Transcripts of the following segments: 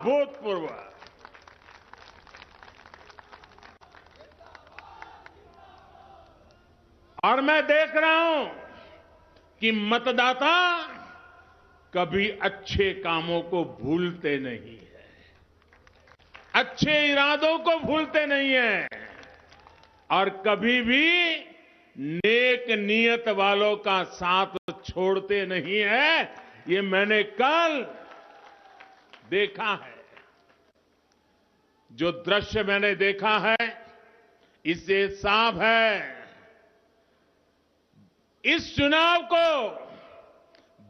अभूतपूर्व। और मैं देख रहा हूं कि मतदाता कभी अच्छे कामों को भूलते नहीं है, अच्छे इरादों को भूलते नहीं है और कभी भी नेक नीयत वालों का साथ छोड़ते नहीं है। ये मैंने कल देखा है। जो दृश्य मैंने देखा है इससे साफ है इस चुनाव को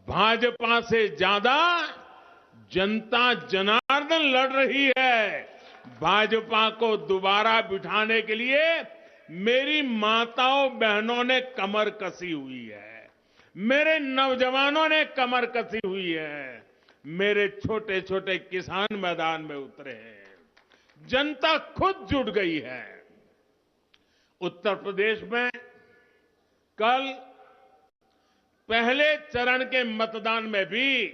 भाजपा से ज्यादा जनता जनार्दन लड़ रही है। भाजपा को दोबारा बिठाने के लिए मेरी माताओं बहनों ने कमर कसी हुई है, मेरे नौजवानों ने कमर कसी हुई है, मेरे छोटे छोटे किसान मैदान में उतरे हैं, जनता खुद जुट गई है। उत्तर प्रदेश में कल पहले चरण के मतदान में भी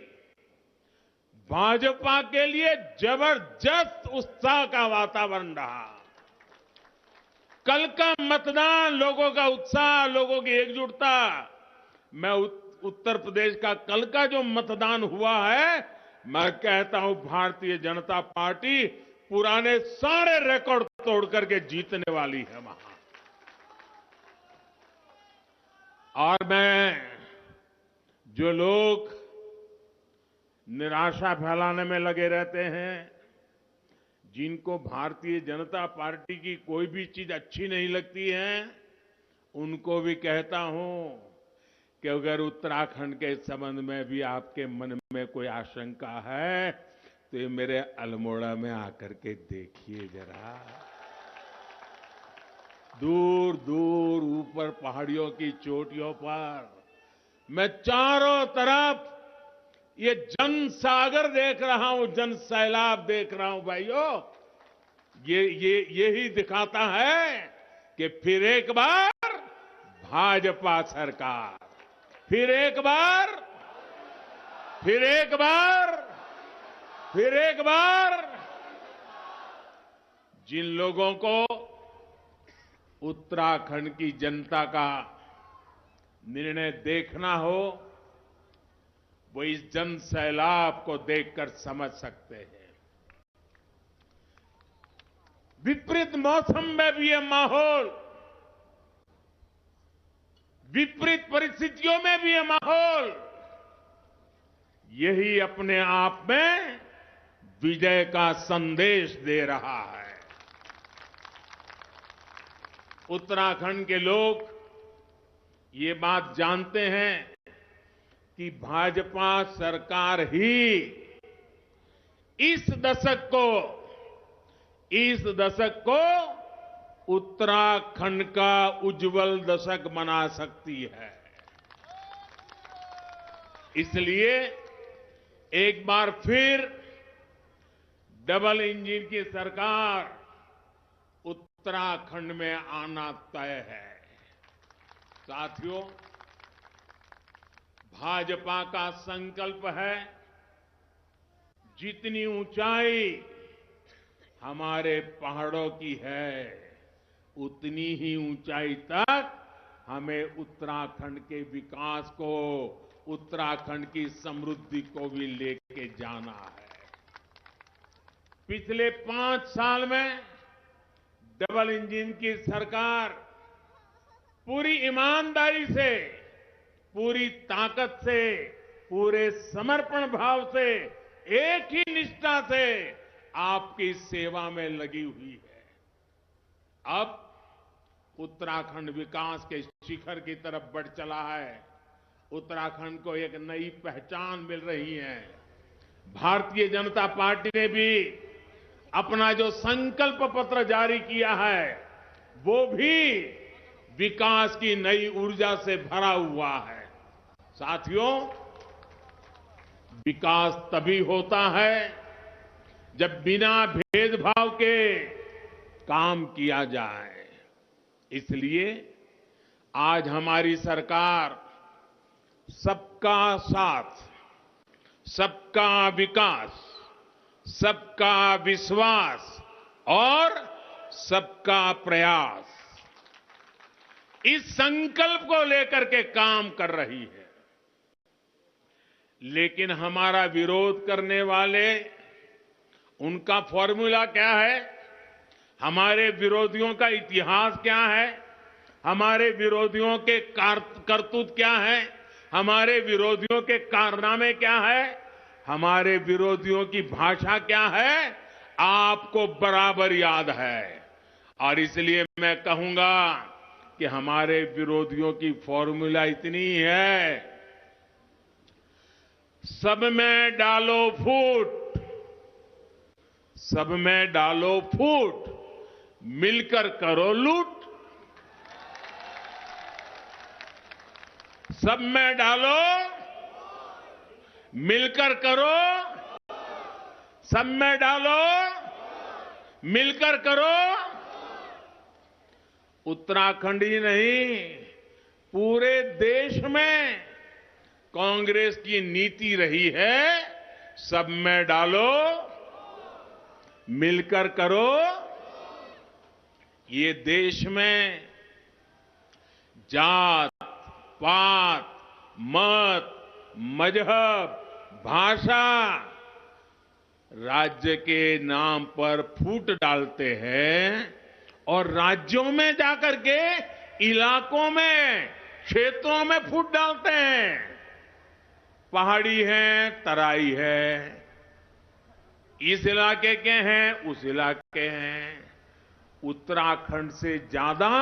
भाजपा के लिए जबरदस्त उत्साह का वातावरण रहा। कल का मतदान, लोगों का उत्साह, लोगों की एकजुटता, मैं उत्तर प्रदेश का कल का जो मतदान हुआ है, मैं कहता हूं भारतीय जनता पार्टी पुराने सारे रिकॉर्ड तोड़ करके जीतने वाली है वहां। और मैं जो लोग निराशा फैलाने में लगे रहते हैं, जिनको भारतीय जनता पार्टी की कोई भी चीज अच्छी नहीं लगती है, उनको भी कहता हूं कि अगर उत्तराखंड के संबंध में भी आपके मन में कोई आशंका है तो ये मेरे अल्मोड़ा में आकर के देखिए जरा। दूर दूर ऊपर पहाड़ियों की चोटियों पर मैं चारों तरफ ये जन सागर देख रहा हूं, जन सैलाब देख रहा हूं भाइयों। यही दिखाता है कि फिर एक बार भाजपा सरकार, फिर एक बार, फिर एक बार, फिर एक बार। जिन लोगों को उत्तराखंड की जनता का निर्णय देखना हो, वो इस जन सैलाब को देखकर समझ सकते हैं। विपरीत मौसम में भी ये माहौल, विपरीत परिस्थितियों में भी ये माहौल, यही अपने आप में विजय का संदेश दे रहा है। उत्तराखंड के लोग ये बात जानते हैं कि भाजपा सरकार ही इस दशक को उत्तराखंड का उज्जवल दशक बना सकती है। इसलिए एक बार फिर डबल इंजन की सरकार उत्तराखंड में आना तय है। साथियों, भाजपा का संकल्प है जितनी ऊंचाई हमारे पहाड़ों की है, उतनी ही ऊंचाई तक हमें उत्तराखंड के विकास को, उत्तराखंड की समृद्धि को भी लेके जाना है। पिछले 5 साल में डबल इंजन की सरकार पूरी ईमानदारी से, पूरी ताकत से, पूरे समर्पण भाव से, एक ही निष्ठा से आपकी सेवा में लगी हुई है। अब उत्तराखंड विकास के शिखर की तरफ बढ़ चला है। उत्तराखंड को एक नई पहचान मिल रही है। भारतीय जनता पार्टी ने भी अपना जो संकल्प पत्र जारी किया है, वो भी विकास की नई ऊर्जा से भरा हुआ है। साथियों, विकास तभी होता है जब बिना भेदभाव के काम किया जाए। इसलिए आज हमारी सरकार सबका साथ, सबका विकास, सबका विश्वास और सबका प्रयास, इस संकल्प को लेकर के काम कर रही है। लेकिन हमारा विरोध करने वाले, उनका फॉर्मूला क्या है, हमारे विरोधियों का इतिहास क्या है, हमारे विरोधियों के करतूत क्या है, हमारे विरोधियों के कारनामे क्या है, हमारे विरोधियों की भाषा क्या है, आपको बराबर याद है। और इसलिए मैं कहूंगा कि हमारे विरोधियों की फॉर्मूला इतनी ही है, सब में डालो फूट, सब में डालो फूट, मिलकर करो लूट। सब में डालो, मिलकर करो, सब में डालो, मिलकर करो। उत्तराखंड ही नहीं, पूरे देश में कांग्रेस की नीति रही है, सब में डालो, मिलकर करो। ये देश में जात, पात, मत, मजहब, भाषा, राज्य के नाम पर फूट डालते हैं और राज्यों में जाकर के इलाकों में, क्षेत्रों में फूट डालते हैं। पहाड़ी है, तराई है, इस इलाके के हैं, उस इलाके हैं। उत्तराखंड से ज्यादा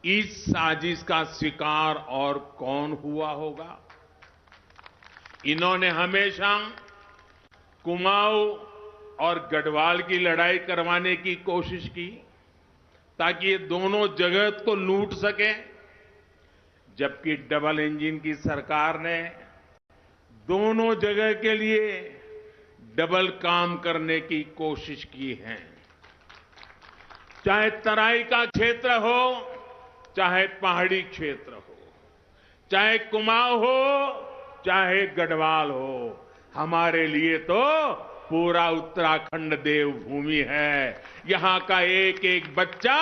इस साजिश का शिकार और कौन हुआ होगा। इन्होंने हमेशा कुमाऊं और गढ़वाल की लड़ाई करवाने की कोशिश की ताकि ये दोनों जगह को लूट सके, जबकि डबल इंजन की सरकार ने दोनों जगह के लिए डबल काम करने की कोशिश की है। चाहे तराई का क्षेत्र हो, चाहे पहाड़ी क्षेत्र हो, चाहे कुमाऊं हो, चाहे गढ़वाल हो, हमारे लिए तो पूरा उत्तराखंड देवभूमि है। यहां का एक एक बच्चा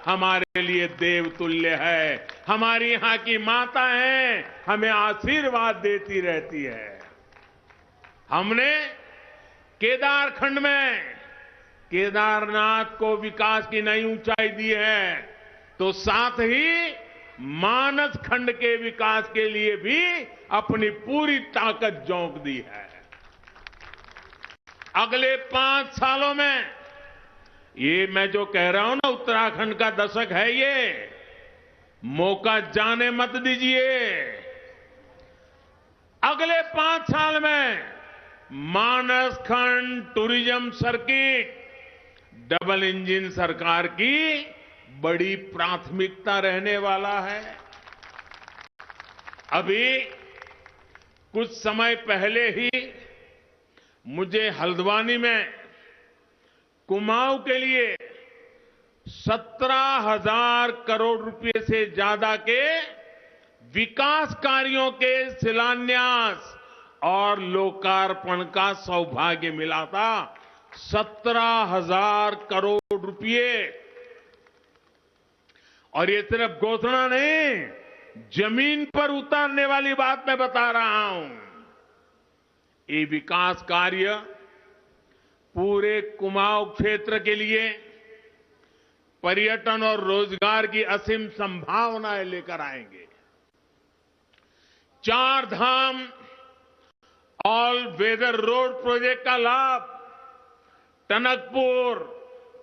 हमारे लिए देवतुल्य है। हमारी यहां की माताएं हमें आशीर्वाद देती रहती है। हमने केदारखंड में केदारनाथ को विकास की नई ऊंचाई दी है, तो साथ ही मानस खंड के विकास के लिए भी अपनी पूरी ताकत झोंक दी है। अगले 5 सालों में, ये मैं जो कह रहा हूं ना, उत्तराखंड का दशक है ये, मौका जाने मत दीजिए। अगले 5 साल में मानस खंड टूरिज्म सर्किट डबल इंजन सरकार की बड़ी प्राथमिकता रहने वाला है। अभी कुछ समय पहले ही मुझे हल्द्वानी में कुमाऊं के लिए 17,000 करोड़ रुपए से ज्यादा के विकास कार्यों के शिलान्यास और लोकार्पण का सौभाग्य मिला था। 17,000 करोड़ रुपए। और ये सिर्फ घोषणा नहीं, जमीन पर उतारने वाली बात मैं बता रहा हूं। ये विकास कार्य पूरे कुमाऊं क्षेत्र के लिए पर्यटन और रोजगार की असीम संभावनाएं लेकर आएंगे। 4 धाम ऑल वेदर रोड प्रोजेक्ट का लाभ टनकपुर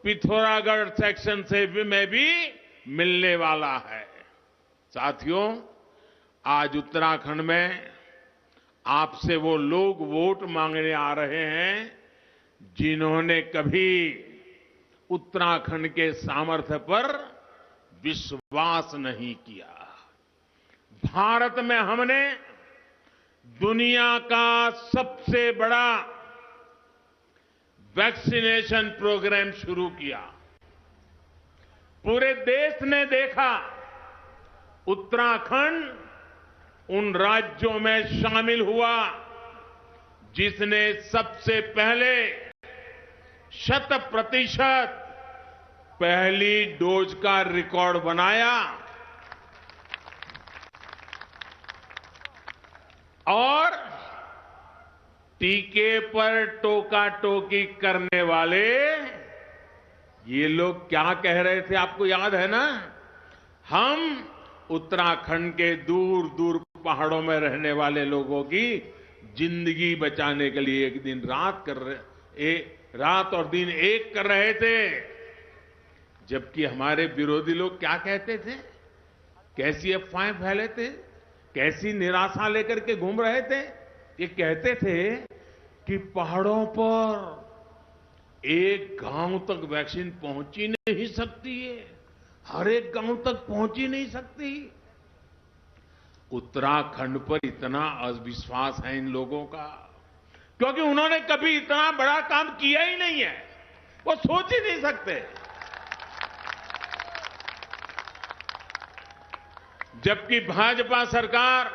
पिथौरागढ़ सेक्शन से में भी मिलने वाला है। साथियों, आज उत्तराखंड में आपसे वो लोग वोट मांगने आ रहे हैं जिन्होंने कभी उत्तराखंड के सामर्थ्य पर विश्वास नहीं किया। भारत में हमने दुनिया का सबसे बड़ा वैक्सीनेशन प्रोग्राम शुरू किया। पूरे देश ने देखा उत्तराखंड उन राज्यों में शामिल हुआ जिसने सबसे पहले 100% पहली डोज का रिकॉर्ड बनाया और टीके पर टोका टोकी करने वाले ये लोग क्या कह रहे थे आपको याद है ना? हम उत्तराखंड के दूर दूर पहाड़ों में रहने वाले लोगों की जिंदगी बचाने के लिए एक दिन रात और दिन एक कर रहे थे, जबकि हमारे विरोधी लोग क्या कहते थे? कैसी अफवाहें फैले थे, कैसी निराशा लेकर के घूम रहे थे? ये कहते थे कि पहाड़ों पर एक गांव तक वैक्सीन पहुंच ही नहीं सकती है, हर एक गांव तक पहुंच ही नहीं सकती। उत्तराखंड पर इतना अविश्वास है इन लोगों का, क्योंकि उन्होंने कभी इतना बड़ा काम किया ही नहीं है, वो सोच ही नहीं सकते। जबकि भाजपा सरकार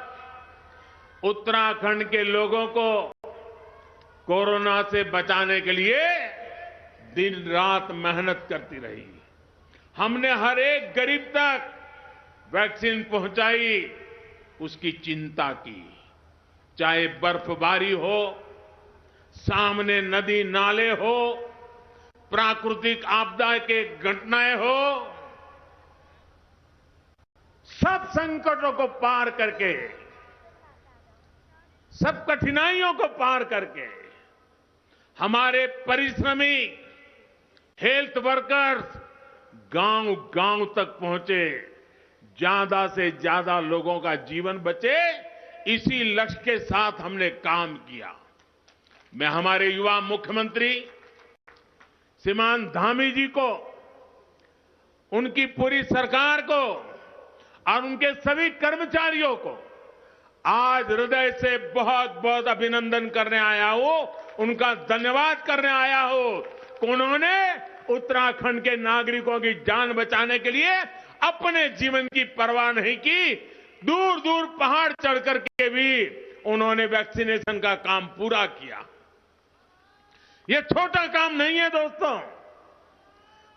उत्तराखंड के लोगों को कोरोना से बचाने के लिए दिन रात मेहनत करती रही। हमने हर एक गरीब तक वैक्सीन पहुंचाई, उसकी चिंता की। चाहे बर्फबारी हो, सामने नदी नाले हो, प्राकृतिक आपदा के घटनाएं हो, सब संकटों को पार करके, सब कठिनाइयों को पार करके हमारे परिश्रमी हेल्थ वर्कर्स गांव गांव तक पहुंचे, ज्यादा से ज्यादा लोगों का जीवन बचे, इसी लक्ष्य के साथ हमने काम किया। मैं हमारे युवा मुख्यमंत्री श्रीमान धामी जी को, उनकी पूरी सरकार को और उनके सभी कर्मचारियों को आज हृदय से बहुत बहुत अभिनंदन करने आया हूं, उनका धन्यवाद करने आया हूं। उन्होंने उत्तराखंड के नागरिकों की जान बचाने के लिए अपने जीवन की परवाह नहीं की, दूर दूर पहाड़ चढ़ करके भी उन्होंने वैक्सीनेशन का काम पूरा किया। यह छोटा काम नहीं है दोस्तों।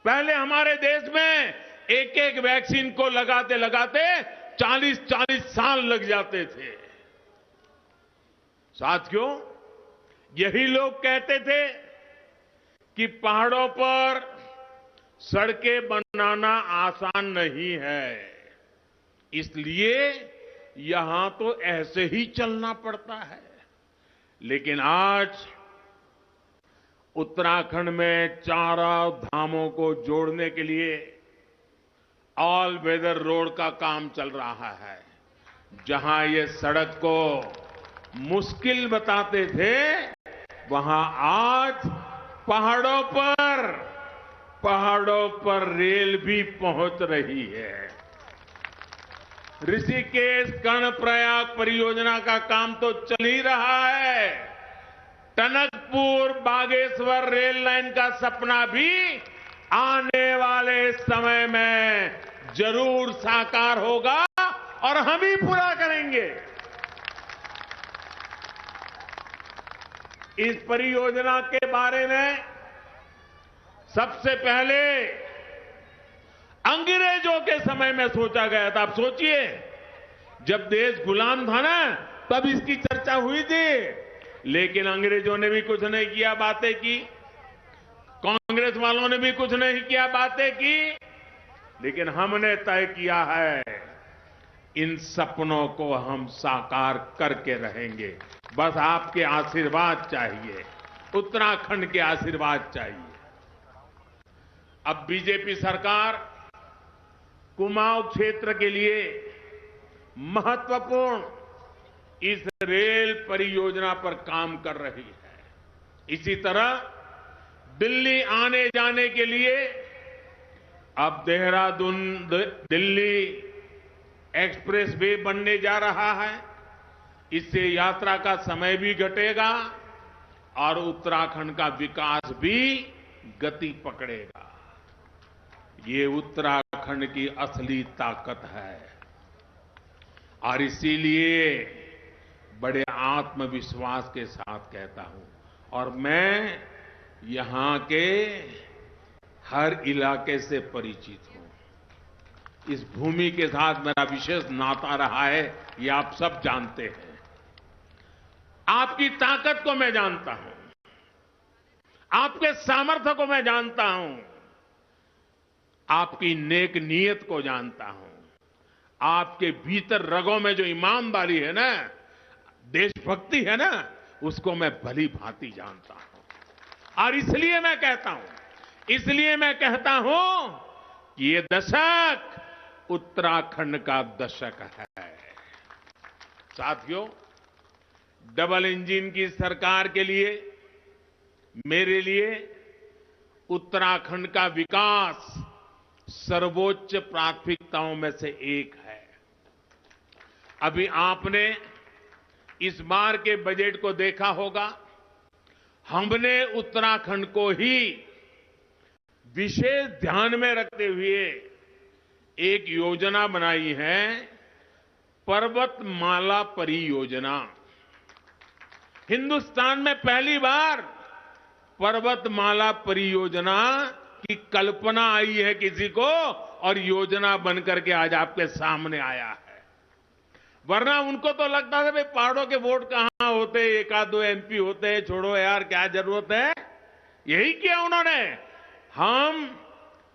पहले हमारे देश में एक एक वैक्सीन को लगाते लगाते 40-40 साल लग जाते थे। साथियों, यही लोग कहते थे कि पहाड़ों पर सड़कें बनाना आसान नहीं है, इसलिए यहां तो ऐसे ही चलना पड़ता है। लेकिन आज उत्तराखंड में चारों धामों को जोड़ने के लिए ऑल वेदर रोड का काम चल रहा है। जहां ये सड़क को मुश्किल बताते थे, वहां आज पहाड़ों पर रेल भी पहुंच रही है। ऋषिकेश कर्णप्रयाग परियोजना का काम तो चल ही रहा है। टनकपुर बागेश्वर रेल लाइन का सपना भी आने वाले समय में जरूर साकार होगा और हम ही पूरा करेंगे। इस परियोजना के बारे में सबसे पहले अंग्रेजों के समय में सोचा गया था। आप सोचिए, जब देश गुलाम था ना, तब इसकी चर्चा हुई थी, लेकिन अंग्रेजों ने भी कुछ नहीं किया, बातें की। कांग्रेस वालों ने भी कुछ नहीं किया, बातें की। लेकिन हमने तय किया है, इन सपनों को हम साकार करके रहेंगे। बस आपके आशीर्वाद चाहिए, उत्तराखंड के आशीर्वाद चाहिए। अब बीजेपी सरकार कुमाऊं क्षेत्र के लिए महत्वपूर्ण इस रेल परियोजना पर काम कर रही है। इसी तरह दिल्ली आने जाने के लिए अब देहरादून दिल्ली एक्सप्रेस वे बनने जा रहा है। इससे यात्रा का समय भी घटेगा और उत्तराखंड का विकास भी गति पकड़ेगा। ये उत्तराखंड की असली ताकत है और इसीलिए बड़े आत्मविश्वास के साथ कहता हूं, और मैं यहां के हर इलाके से परिचित हूं। इस भूमि के साथ मेरा विशेष नाता रहा है, ये आप सब जानते हैं। आपकी ताकत को मैं जानता हूं, आपके सामर्थ्य को मैं जानता हूं, आपकी नेक नीयत को जानता हूं, आपके भीतर रगों में जो ईमानदारी है ना, देशभक्ति है ना, उसको मैं भली भांति जानता हूं। और इसलिए मैं कहता हूं कि ये दशक उत्तराखंड का दशक है। साथियों, डबल इंजन की सरकार के लिए, मेरे लिए उत्तराखंड का विकास सर्वोच्च प्राथमिकताओं में से एक है। अभी आपने इस बार के बजट को देखा होगा। हमने उत्तराखंड को ही विशेष ध्यान में रखते हुए एक योजना बनाई है, पर्वतमाला परियोजना। हिंदुस्तान में पहली बार पर्वतमाला परियोजना की कल्पना आई है किसी को, और योजना बनकर के आज आपके सामने आया है। वरना उनको तो लगता था भाई पहाड़ों के वोट कहां होते, एक आध दो एमपी होते, छोड़ो यार क्या जरूरत है। यही किया उन्होंने।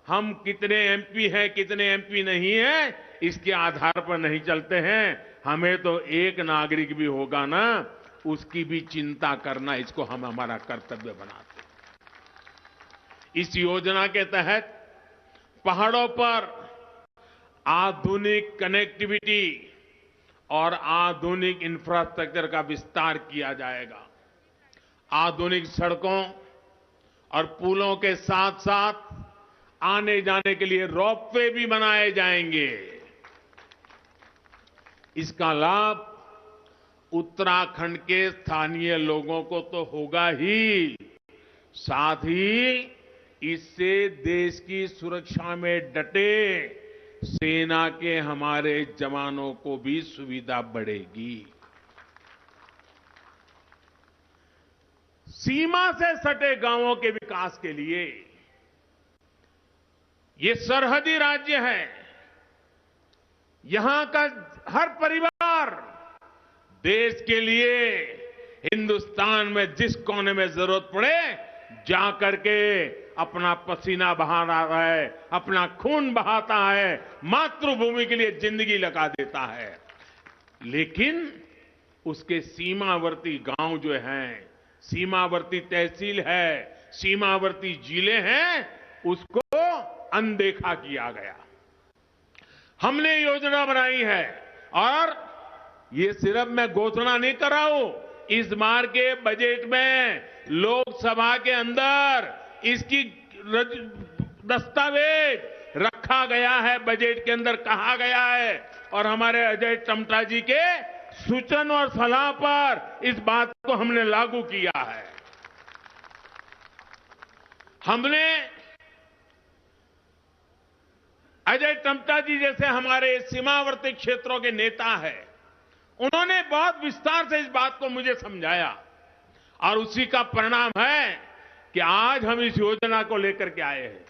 हम कितने एमपी हैं, कितने एमपी नहीं है, इसके आधार पर नहीं चलते हैं। हमें तो एक नागरिक भी होगा ना, उसकी भी चिंता करना, इसको हम हमारा कर्तव्य बनाते हैं। इस योजना के तहत पहाड़ों पर आधुनिक कनेक्टिविटी और आधुनिक इंफ्रास्ट्रक्चर का विस्तार किया जाएगा। आधुनिक सड़कों और पुलों के साथ साथ आने जाने के लिए रोपवे भी बनाए जाएंगे। इसका लाभ उत्तराखंड के स्थानीय लोगों को तो होगा ही, साथ ही इससे देश की सुरक्षा में डटे सेना के हमारे जवानों को भी सुविधा बढ़ेगी। सीमा से सटे गांवों के विकास के लिए, ये सरहदी राज्य है, यहां का हर परिवार देश के लिए हिंदुस्तान में जिस कोने में जरूरत पड़े जाकर के अपना पसीना बहा रहा है, अपना खून बहाता है, मातृभूमि के लिए जिंदगी लगा देता है। लेकिन उसके सीमावर्ती गांव जो हैं, सीमावर्ती तहसील है, सीमावर्ती जिले हैं, उसको अनदेखा किया गया। हमने योजना बनाई है, और ये सिर्फ मैं घोषणा नहीं कर रहा हूं, इस बार के बजट में लोकसभा के अंदर इसकी दस्तावेज रखा गया है, बजट के अंदर कहा गया है, और हमारे अजय टम्टा जी के सूचन और सलाह पर इस बात को हमने लागू किया है। हमने अजय टम्टा जी जैसे हमारे सीमावर्ती क्षेत्रों के नेता हैं, उन्होंने बहुत विस्तार से इस बात को मुझे समझाया, और उसी का परिणाम है कि आज हम इस योजना को लेकर के आए हैं।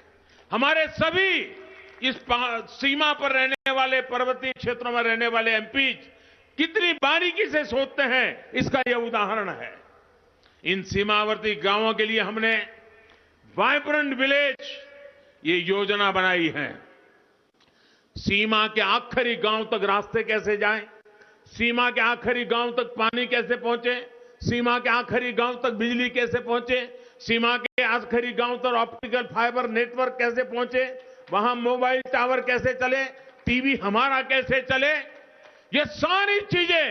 हमारे सभी इस सीमा पर रहने वाले, पर्वतीय क्षेत्रों में रहने वाले एमपीज कितनी बारीकी से सोचते हैं, इसका यह उदाहरण है। इन सीमावर्ती गांवों के लिए हमने वाइब्रेंट विलेज ये योजना बनाई है। सीमा के आखिरी गांव तक रास्ते कैसे जाएं, सीमा के आखिरी गांव तक पानी कैसे पहुंचे, सीमा के आखिरी गांव तक बिजली कैसे पहुंचे, सीमा के आखिरी गांव तक ऑप्टिकल फाइबर नेटवर्क कैसे पहुंचे, वहां मोबाइल टावर कैसे चले, टीवी हमारा कैसे चले, ये सारी चीजें,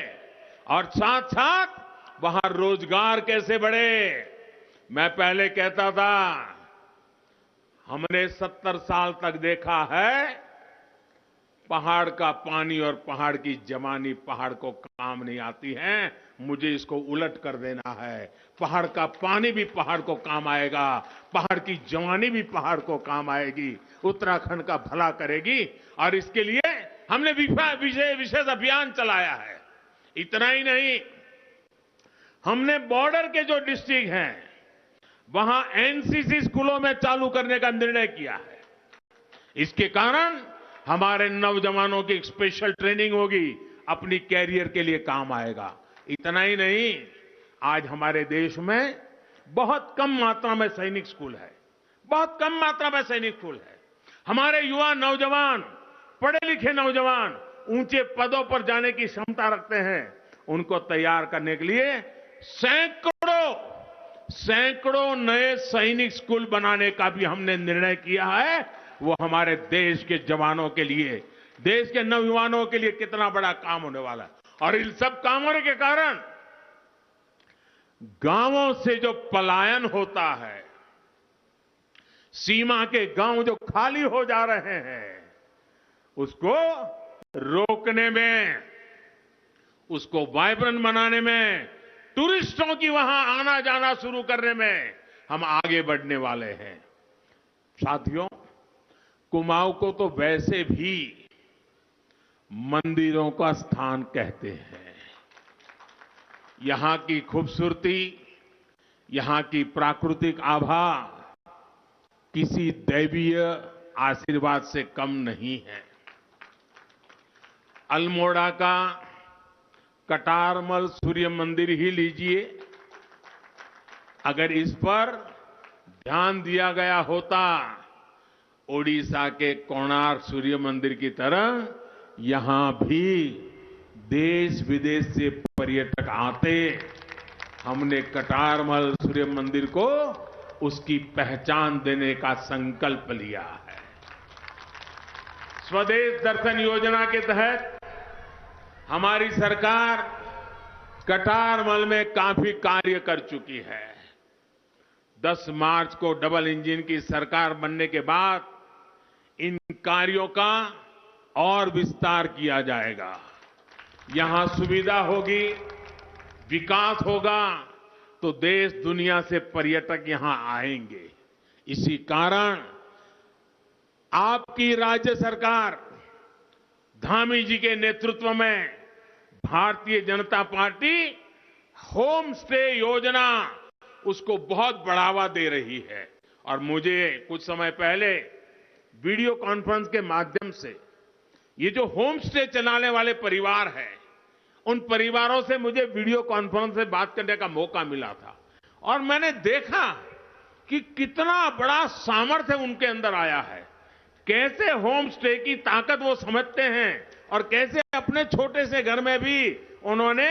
और साथ साथ वहां रोजगार कैसे बढ़े। मैं पहले कहता था, हमने 70 साल तक देखा है पहाड़ का पानी और पहाड़ की जवानी पहाड़ को काम नहीं आती है। मुझे इसको उलट कर देना है। पहाड़ का पानी भी पहाड़ को काम आएगा, पहाड़ की जवानी भी पहाड़ को काम आएगी, उत्तराखंड का भला करेगी। और इसके लिए हमने विशेष अभियान चलाया है। इतना ही नहीं, हमने बॉर्डर के जो डिस्ट्रिक्ट हैं, वहां एनसीसी स्कूलों में चालू करने का निर्णय किया है। इसके कारण हमारे नौजवानों की एक स्पेशल ट्रेनिंग होगी, अपनी कैरियर के लिए काम आएगा। इतना ही नहीं, आज हमारे देश में बहुत कम मात्रा में सैनिक स्कूल है, बहुत कम मात्रा में सैनिक स्कूल है। हमारे युवा नौजवान, पढ़े लिखे नौजवान ऊंचे पदों पर जाने की क्षमता रखते हैं। उनको तैयार करने के लिए सैकड़ों नए सैनिक स्कूल बनाने का भी हमने निर्णय किया है। वो हमारे देश के जवानों के लिए, देश के नौजवानों के लिए कितना बड़ा काम होने वाला है। और इन सब कामों के कारण गांवों से जो पलायन होता है, सीमा के गांव जो खाली हो जा रहे हैं, उसको रोकने में, उसको वाइब्रेंट बनाने में, टूरिस्टों की वहां आना जाना शुरू करने में हम आगे बढ़ने वाले हैं। साथियों, कुमाऊं को तो वैसे भी मंदिरों का स्थान कहते हैं। यहां की खूबसूरती, यहां की प्राकृतिक आभा किसी दैवीय आशीर्वाद से कम नहीं है। अल्मोड़ा का कटारमल सूर्य मंदिर ही लीजिए, अगर इस पर ध्यान दिया गया होता, ओडिशा के कोणार्क सूर्य मंदिर की तरह यहां भी देश विदेश से पर्यटक आते। हमने कटारमल सूर्य मंदिर को उसकी पहचान देने का संकल्प लिया है। स्वदेश दर्शन योजना के तहत हमारी सरकार कटारमल में काफी कार्य कर चुकी है। 10 मार्च को डबल इंजन की सरकार बनने के बाद इन कार्यों का और विस्तार किया जाएगा। यहां सुविधा होगी, विकास होगा, तो देश दुनिया से पर्यटक यहां आएंगे। इसी कारण आपकी राज्य सरकार धामी जी के नेतृत्व में Bharatiya Janata party home stay योजना, उसको बहुत बढ़ावा दे रही है। और मुझे कुछ समय पहले वीडियो कॉन्फ्रेंस के माध्यम से ये जो होम स्टे चलाने वाले परिवार हैं, उन परिवारों से मुझे वीडियो कॉन्फ्रेंस से बात करने का मौका मिला था। और मैंने देखा कि कितना बड़ा सामर्थ्य उनके अंदर आया है, कैसे होम स्टे की ताकत वो समझते हैं और कैसे अपने छोटे से घर में भी उन्होंने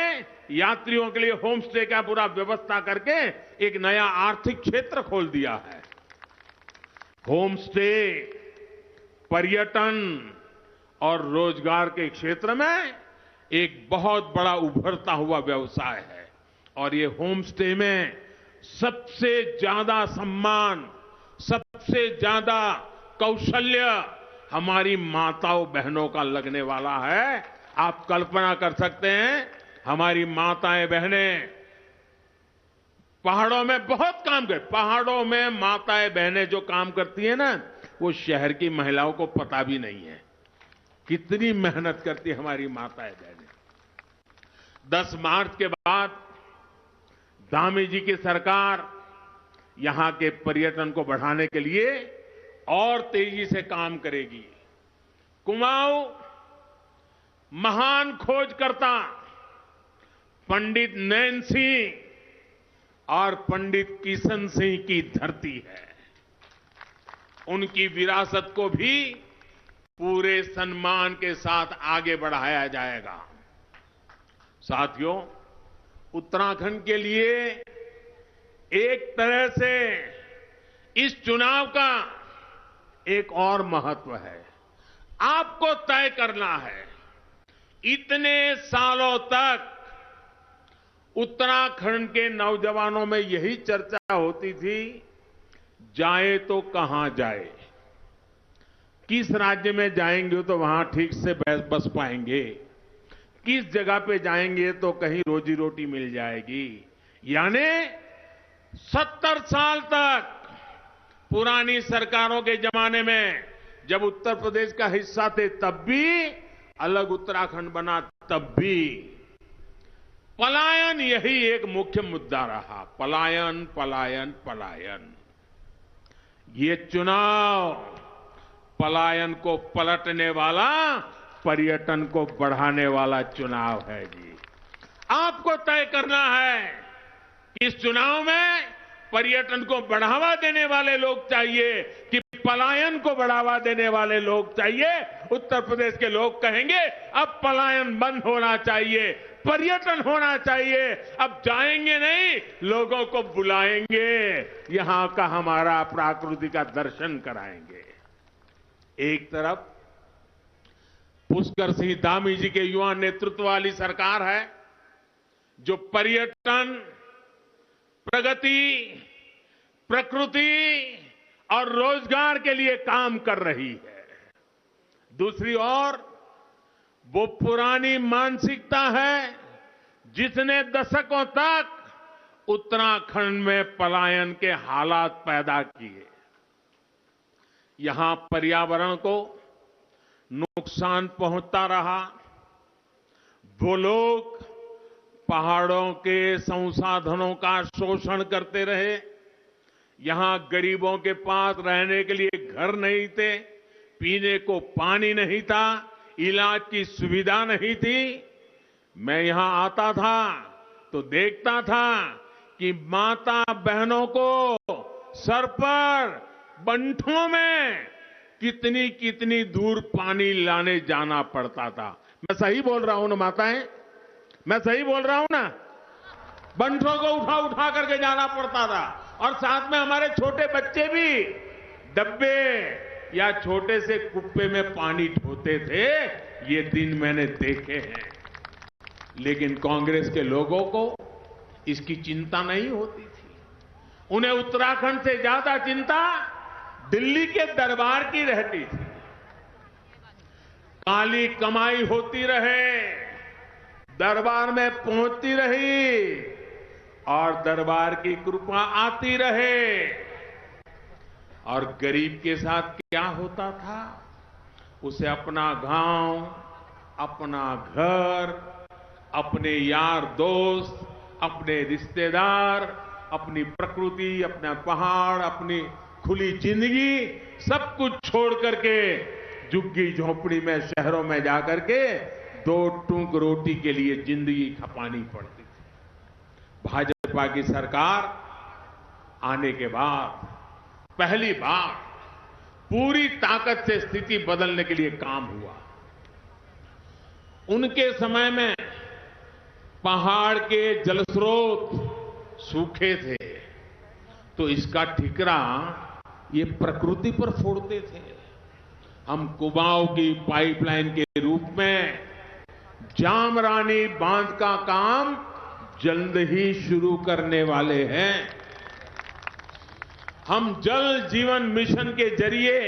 यात्रियों के लिए होम स्टे का पूरा व्यवस्था करके एक नया आर्थिक क्षेत्र खोल दिया है। होम स्टे पर्यटन और रोजगार के क्षेत्र में एक बहुत बड़ा उभरता हुआ व्यवसाय है। और ये होम स्टे में सबसे ज्यादा सम्मान, सबसे ज्यादा कौशल्य हमारी माताओं बहनों का लगने वाला है। आप कल्पना कर सकते हैं, हमारी माताएं बहनें पहाड़ों में बहुत काम करती, पहाड़ों में माताएं बहनें जो काम करती है ना, वो शहर की महिलाओं को पता भी नहीं है कितनी मेहनत करती है हमारी माताएं बहनें। 10 मार्च के बाद धामी जी की सरकार यहां के पर्यटन को बढ़ाने के लिए और तेजी से काम करेगी। कुमाऊं महान खोजकर्ता पंडित नैन सिंह और पंडित किशन सिंह की धरती है। उनकी विरासत को भी पूरे सम्मान के साथ आगे बढ़ाया जाएगा। साथियों, उत्तराखंड के लिए एक तरह से इस चुनाव का एक और महत्व है। आपको तय करना है, इतने सालों तक उत्तराखंड के नौजवानों में यही चर्चा होती थी, जाए तो कहां जाए, किस राज्य में जाएंगे तो वहां ठीक से बस पाएंगे, किस जगह पे जाएंगे तो कहीं रोजी रोटी मिल जाएगी। यानी 70 साल तक पुरानी सरकारों के जमाने में जब उत्तर प्रदेश का हिस्सा थे तब भी अलग उत्तराखंड बना, तब भी पलायन यही एक मुख्य मुद्दा रहा। पलायन पलायन पलायन। ये चुनाव पलायन को पलटने वाला, पर्यटन को बढ़ाने वाला चुनाव है जी। आपको तय करना है कि इस चुनाव में पर्यटन को बढ़ावा देने वाले लोग चाहिए कि पलायन को बढ़ावा देने वाले लोग चाहिए। उत्तर प्रदेश के लोग कहेंगे अब पलायन बंद होना चाहिए, पर्यटन होना चाहिए। अब जाएंगे नहीं, लोगों को बुलाएंगे, यहां का हमारा प्रकृति का दर्शन कराएंगे। एक तरफ पुष्कर सिंह धामी जी के युवा नेतृत्व वाली सरकार है जो पर्यटन, प्रगति, प्रकृति और रोजगार के लिए काम कर रही है। दूसरी ओर वो पुरानी मानसिकता है जिसने दशकों तक उत्तराखंड में पलायन के हालात पैदा किए। यहां पर्यावरण को नुकसान पहुंचता रहा। वो लोग पहाड़ों के संसाधनों का शोषण करते रहे। यहां गरीबों के पास रहने के लिए घर नहीं थे, पीने को पानी नहीं था, इलाज की सुविधा नहीं थी। मैं यहां आता था तो देखता था कि माता बहनों को सर पर बंठों में कितनी कितनी दूर पानी लाने जाना पड़ता था। मैं सही बोल रहा हूं ना माताएं? मैं सही बोल रहा हूं ना? बंठों को उठा उठा करके जाना पड़ता था और साथ में हमारे छोटे बच्चे भी डब्बे या छोटे से कुप्पे में पानी ढोते थे। ये दिन मैंने देखे हैं। लेकिन कांग्रेस के लोगों को इसकी चिंता नहीं होती थी। उन्हें उत्तराखंड से ज्यादा चिंता दिल्ली के दरबार की रहती थी। काली कमाई होती रहे, दरबार में पहुंचती रही और दरबार की कृपा आती रहे। और गरीब के साथ क्या होता था? उसे अपना गांव, अपना घर, अपने यार दोस्त, अपने रिश्तेदार, अपनी प्रकृति, अपना पहाड़, अपनी खुली जिंदगी सब कुछ छोड़ करके झुग्गी झोपड़ी में शहरों में जाकर के 2 टूक रोटी के लिए जिंदगी खपानी पड़ती थी। भाजपा की सरकार आने के बाद पहली बार पूरी ताकत से स्थिति बदलने के लिए काम हुआ। उनके समय में पहाड़ के जलस्रोत सूखे थे तो इसका ठिकरा ये प्रकृति पर फोड़ते थे। हम कुमाऊं की पाइपलाइन के रूप में जामरानी बांध का काम जल्द ही शुरू करने वाले हैं। हम जल जीवन मिशन के जरिए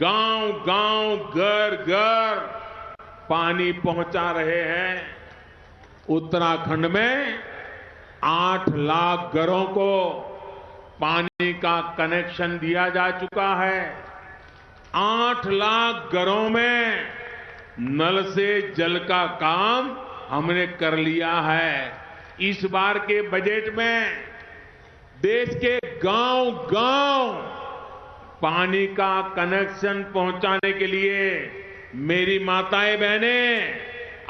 गांव गांव, घर घर पानी पहुंचा रहे हैं। उत्तराखंड में 8 लाख घरों को पानी का कनेक्शन दिया जा चुका है। 8 लाख घरों में नल से जल का काम हमने कर लिया है। इस बार के बजट में देश के गांव गांव पानी का कनेक्शन पहुंचाने के लिए मेरी माताएं बहनें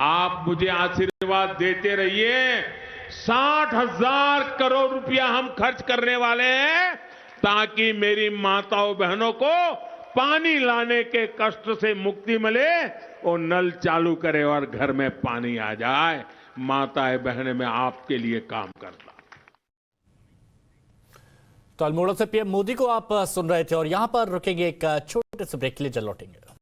आप मुझे आशीर्वाद देते रहिए। 60,000 करोड़ रुपया हम खर्च करने वाले हैं ताकि मेरी माताओं बहनों को पानी लाने के कष्ट से मुक्ति मिले और नल चालू करे और घर में पानी आ जाए। माताएं बहनें मैं आपके लिए काम करता। तो अल्मोड़ा से पीएम मोदी को आप सुन रहे थे और यहां पर रुकेंगे एक छोटे से ब्रेक के लिए, जल लौटेंगे।